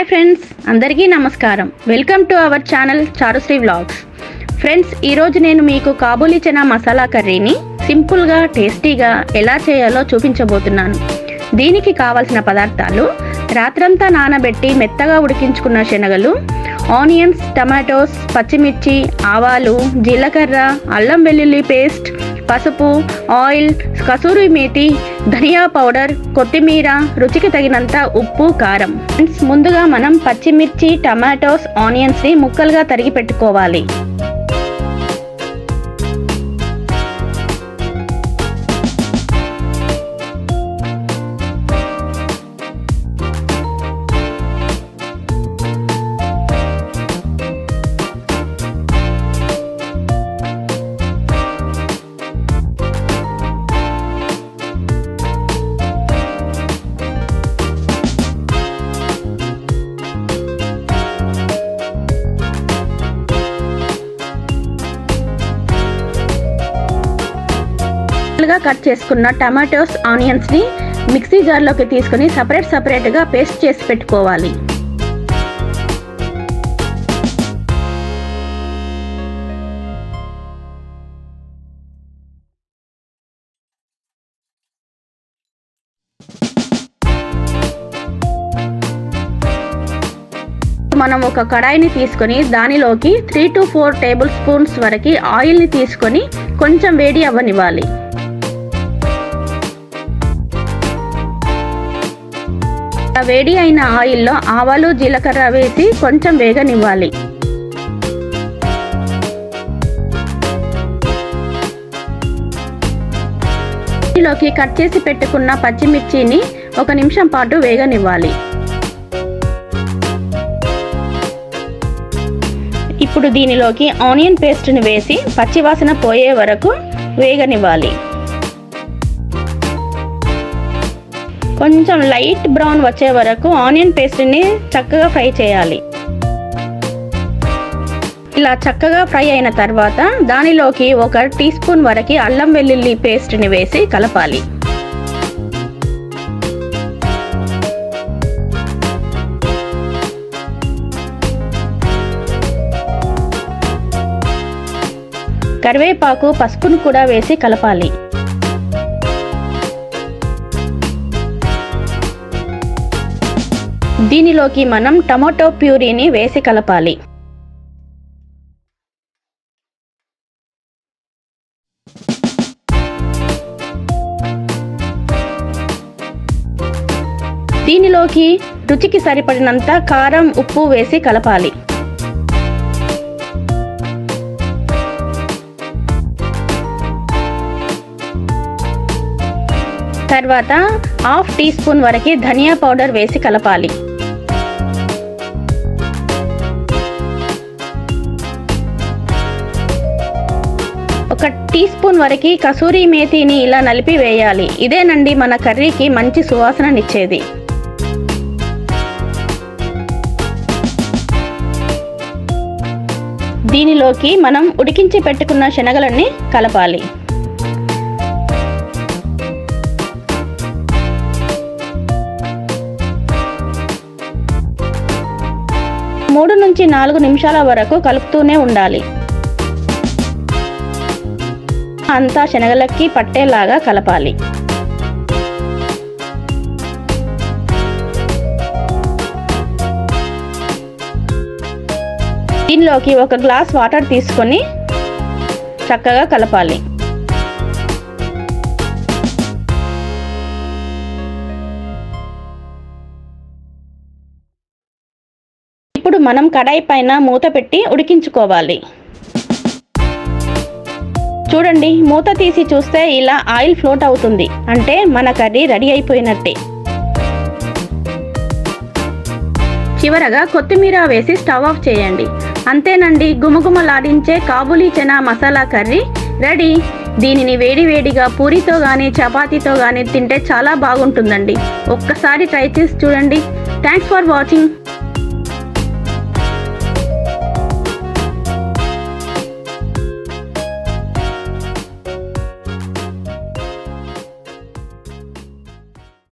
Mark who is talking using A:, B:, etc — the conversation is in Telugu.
A: హాయ్ ఫ్రెండ్స్, అందరికీ నమస్కారం. Welcome to our channel Charusri vlogs. Friends, ఈరోజు నేను మీకు కాబూలీ చనా మసాలా కర్రీని సింపుల్గా టేస్టీగా ఎలా చేయాలో చూపించబోతున్నాను. దీనికి కావాల్సిన పదార్థాలు: రాత్రంతా నానబెట్టి మెత్తగా ఉడికించుకున్న శనగలు, ఆనియన్స్, టమాటోస్, పచ్చిమిర్చి, ఆవాలు, జీలకర్ర, అల్లం వెల్లుల్లి పేస్ట్, పసుపు, ఆయిల్, కసూరి మేతి, ధనియా పౌడర్, కొత్తిమీర, రుచికి తగినంత ఉప్పు, కారం. ఫ్రెండ్స్, ముందుగా మనం పచ్చిమిర్చి, టమాటోస్, ఆనియన్స్ని ముక్కలుగా తరిగి పెట్టుకోవాలి. కట్ చేసుకున్న టమాటోస్, ఆనియన్స్ ని మిక్సీ జార్లోకి తీసుకుని సపరేట్గా పేస్ట్ చేసి పెట్టుకోవాలి. మనం ఒక కడాయిని తీసుకొని దానిలోకి 3 to 4 టేబుల్ స్పూన్స్ వరకు ఆయిల్ని తీసుకొని కొంచెం వేడి అవ్వనివ్వాలి. వేడి అయిన ఆయిల్లో ఆవాలు, జీలకర్ర వేసి కొంచెం వేగనివ్వాలి. దీనిలోకి కట్ చేసి పెట్టుకున్న పచ్చిమిర్చిని 1 నిమిషం పాటు వేగనివ్వాలి. ఇప్పుడు దీనిలోకి ఆనియన్ పేస్ట్ని వేసి పచ్చివాసన పోయే వరకు వేగనివ్వాలి. కొంచెం లైట్ బ్రౌన్ వచ్చే వరకు ఆనియన్ పేస్ట్ని చక్కగా ఫ్రై చేయాలి. ఇలా చక్కగా ఫ్రై అయిన తర్వాత దానిలోకి 1 టీ స్పూన్ వరకు అల్లం వెల్లుల్లి పేస్ట్ని వేసి కలపాలి. కరివేపాకు, పసుపును కూడా వేసి కలపాలి. దీనిలోకి మనం టమాటో ప్యూరీని వేసి కలపాలి. దీనిలోకి రుచికి సరిపడినంత కారం, ఉప్పు వేసి కలపాలి. తర్వాత 1/2 టీ స్పూన్ వరకు ధనియా పౌడర్ వేసి కలపాలి. 1 టీ స్పూన్ వరకు కసూరి మేతిని ఇలా నలిపి వేయాలి. ఇదేనండి మన కర్రీకి మంచి సువాసననిచ్చేది. దీనిలోకి మనం ఉడికించి పెట్టుకున్న శనగలన్నీ కలపాలి. మూడు నుంచి 4 నిమిషాల వరకు కలుపుతూనే ఉండాలి. అంతా శనగలకి పట్టేలాగా కలపాలి. దీనిలోకి 1 గ్లాస్ వాటర్ తీసుకొని చక్కగా కలపాలి. ఇప్పుడు మనం కడాయి పైన మూత పెట్టి ఉడికించుకోవాలి. చూడండి, మూత తీసి చూస్తే ఇలా ఆయిల్ ఫ్లోట్ అవుతుంది. అంటే మన కర్రీ రెడీ అయిపోయినట్టే. చివరగా కొత్తిమీర వేసి స్టవ్ ఆఫ్ చేయండి. అంతేనండి, గుమగుమలాడించే కాబూలీ చనా మసాలా కర్రీ రెడీ. దీనిని వేడివేడిగా పూరితో కానీ చపాతీతో కానీ తింటే చాలా బాగుంటుందండి. ఒక్కసారి ట్రై చేసి చూడండి. Thanks for watching.